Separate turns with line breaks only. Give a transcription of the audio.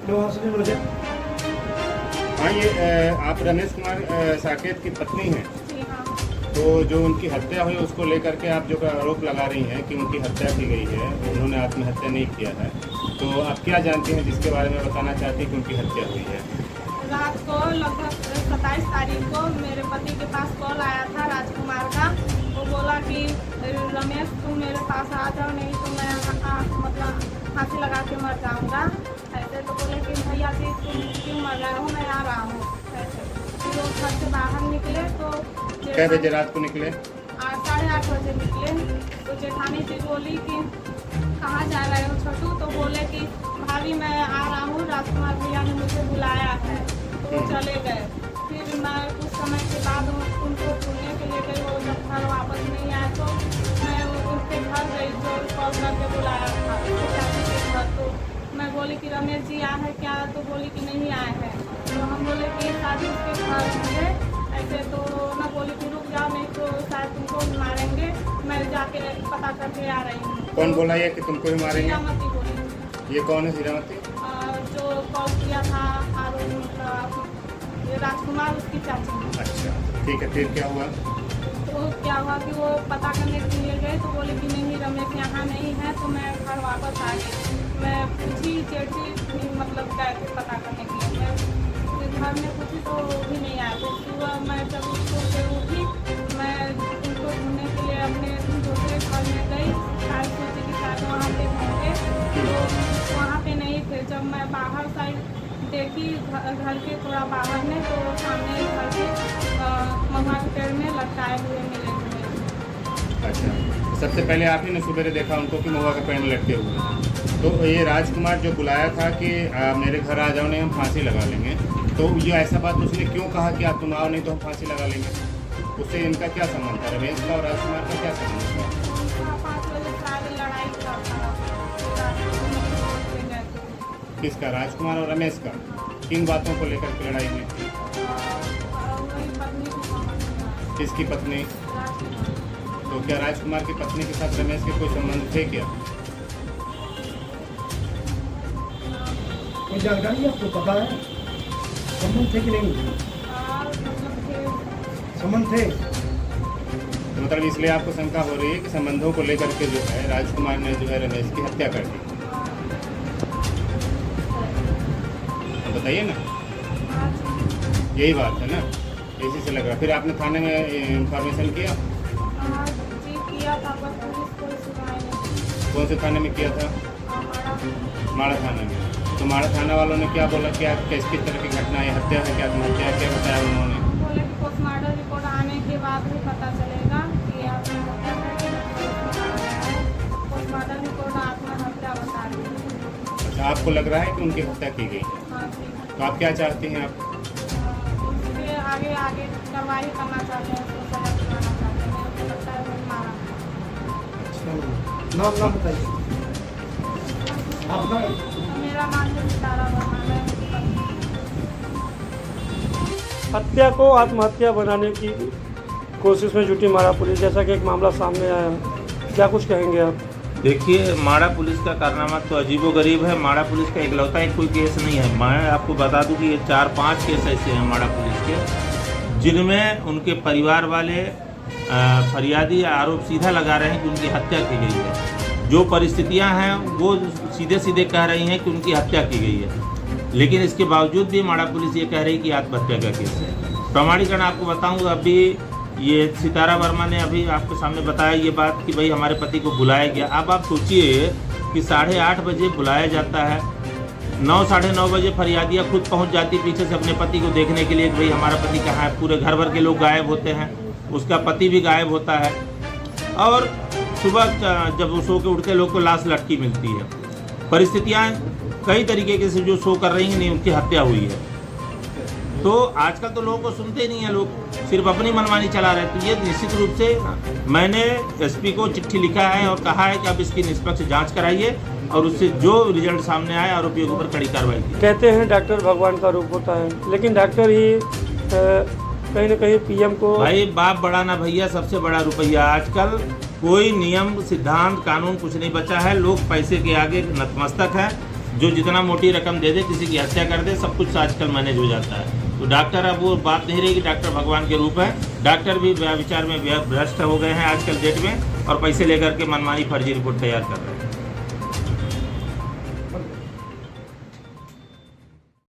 हाँ, ये आप रमेश कुमार साकेत की पत्नी हैं। तो जो उनकी हत्या हुई उसको लेकर के आप जो आरोप लगा रही हैं कि उनकी हत्या की गई है, उन्होंने आत्महत्या नहीं किया है, तो आप क्या जानती हैं जिसके बारे में बताना चाहती हैं कि उनकी हत्या हुई है?
रात को लगभग 27 तारीख को मेरे पति के पास कॉल आया था राजकुमार का। वो बोला कि रमेश तुम मेरे पास आ जाओ, नहीं तो मैं मतलब फांसी लगा के मर जाऊंगा। ऐसे तो बोले कि भैया जी तुम क्यों मर रहे हो, मैं आ रहा हूँ। ऐसे फिर वो घर से बाहर निकले तो
क्या बजे रात को निकले?
8:30 बजे निकले। तो जेठानी जी बोली कि कहाँ जा रहे हो छोटू, तो बोले कि भाभी मैं आ रहा हूँ, राजकुमार भैया ने मुझे बुलाया है। तो वो चले गए। फिर मैं कुछ समय के बाद उनको ढूंढने के लिए गई। वो जब घर वापस नहीं आए तो मैं उनके घर गई, जो कॉल करके बुलाया था चाची के घर। तो मैं बोली कि रमेश जी आए हैं क्या, तो बोली कि नहीं आए हैं। तो हम बोले कि शादी उसके घर मुझे ऐसे, तो मैं बोली कि रुक जाओ नहीं तो शायद तुमको मारेंगे, मैं जाके पता करके आ रही हूँ।
कौन बोला ये कि तुमको भी मारेंगे?
हीरामती बोली।
ये कौन है हीरामती?
जो कॉल किया था ये राजकुमार, उसकी चाची।
अच्छा ठीक है, फिर क्या हुआ?
तो क्या हुआ कि वो पता करने के लिए गए तो बोले कि नहीं रमेश यहाँ नहीं है। तो मैं घर वापस आ गई। मैं पूछी जेठी मतलब गए थे पता करने के लिए, मैं घर में पूछी तो वो भी नहीं आया। तो सुबह मैं जब उसको से उठी, मैं उनको ढूंढने के लिए अपने दूसरे घर में गई। शायद सोची कि शायद वहाँ पे होंगे, तो वहाँ पे नहीं थे। जब मैं बाहर साइड देखी घर के थोड़ा बाहर में, तो सामने घर के महुआ के पेड़ में लटकाए हुए मिले थे।
अच्छा, तो सबसे पहले आप ही ने सुबह देखा उनको कि महुआ के पेड़ में लटके हुए हैं। तो ये राजकुमार जो बुलाया था कि मेरे घर आ जाओ नहीं हम फांसी लगा लेंगे, तो ये ऐसा बात उसने क्यों कहा कि आप तुम आओ नहीं तो हम फांसी लगा लेंगे? उससे इनका क्या संबंध था, रमेश का और राजकुमार का क्या संबंध था?
5 बजे शायद लड़ाई का था।
किसका, राजकुमार और रमेश का? किन बातों को लेकर के लड़ाई हुई थी? किसकी पत्नी? तो क्या राजकुमार की पत्नी के साथ रमेश के कोई संबंध थे क्या?
कोई जानकारी आपको पता है संबंध थे कि नहीं? संबंध थे।
तो मतलब इसलिए आपको शंका हो रही है कि संबंधों को लेकर के जो है राजकुमार ने जो है रमेश की हत्या कर दी। बताइए ना, यही बात है ना, इसी से लग रहा। फिर आपने थाने में इंफॉर्मेशन किया?
किया था पर पुलिस कोई सुनाई नहीं।
कौन से थाने में किया था? माड़ा थाना में। तो माड़ा थाना वालों ने क्या बोला, क्या किस तरह की घटना है, हत्या है क्या आत्महत्या है, क्या बताया उन्होंने?
बोले कि पोस्टमार्टम रिपोर्ट आने के बाद ही पता चलेगा कि आत्महत्या है। पोस्टमार्टम रिपोर्ट आत्महत्या बता रही है।
अच्छा, आपको लग रहा है कि उनकी हत्या की गई है?
हाँ जी।
तो आप क्या चाहती हैं? आप
उसके आगे कार्रवाई करना चाहते हैं, उसको सजा दिलाना चाहते हैं। मुझे लगता है वो मारा।
नाम बताइए आपका।
मेरा नाम है सितारा वर्मा, मैं उनकी पत्नी हूँ।
हत्या को आत्महत्या बनाने की कोशिश में जुटी माड़ा पुलिस, जैसा कि एक मामला सामने आया, क्या कुछ कहेंगे आप?
देखिए, माड़ा पुलिस का कारनामा तो अजीबोगरीब है। माड़ा पुलिस का इकलौता एक कोई केस नहीं है। मैं आपको बता दूं कि ये 4-5 केस ऐसे हैं माड़ा पुलिस के, जिनमें उनके परिवार वाले फरियादी आरोप सीधा लगा रहे हैं कि उनकी हत्या की गई है। जो परिस्थितियां हैं वो सीधे सीधे कह रही हैं कि उनकी हत्या की गई है, लेकिन इसके बावजूद भी माड़ा पुलिस ये कह रही है कि आत्महत्या का केस है। प्रमाणीकरण आपको बताऊँ, अभी ये सितारा वर्मा ने अभी आपके सामने बताया ये बात कि भाई हमारे पति को बुलाया गया। अब आप सोचिए कि 8:30 बजे बुलाया जाता है, 9-9:30 बजे फरियादियाँ खुद पहुंच जाती पीछे से अपने पति को देखने के लिए कि भाई हमारा पति कहाँ है। पूरे घर भर के लोग गायब होते हैं, उसका पति भी गायब होता है, और सुबह जब वो सो के उठते लोग को लाश लटकी मिलती है। परिस्थितियाँ कई तरीके के से जो शो कर रही हैं, नहीं उनकी हत्या हुई है। तो आजकल तो लोगों को सुनते नहीं हैं, लोग सिर्फ अपनी मनमानी चला रहे हैं। तो ये निश्चित रूप से मैंने एसपी को चिट्ठी लिखा है और कहा है कि आप इसकी निष्पक्ष जांच कराइए और उससे जो रिजल्ट सामने आए आरोपियों पर कड़ी कार्रवाई की।
कहते हैं डॉक्टर भगवान का रूप होता है, लेकिन डॉक्टर ही कहीं ना कहीं पीएम को।
भाई बाप बड़ा ना भैया, सबसे बड़ा रुपया। आजकल कोई नियम, सिद्धांत, कानून कुछ नहीं बचा है। लोग पैसे के आगे नतमस्तक हैं। जो जितना मोटी रकम दे दे, किसी की हत्या कर दे, सब कुछ आजकल मैनेज हो जाता है। तो डॉक्टर अब वो बात नहीं रही कि डॉक्टर भगवान के रूप है। डॉक्टर भी विचार में भ्रष्ट हो गए हैं आजकल डेट में, और पैसे लेकर के मनमानी फर्जी रिपोर्ट तैयार कर रहे हैं।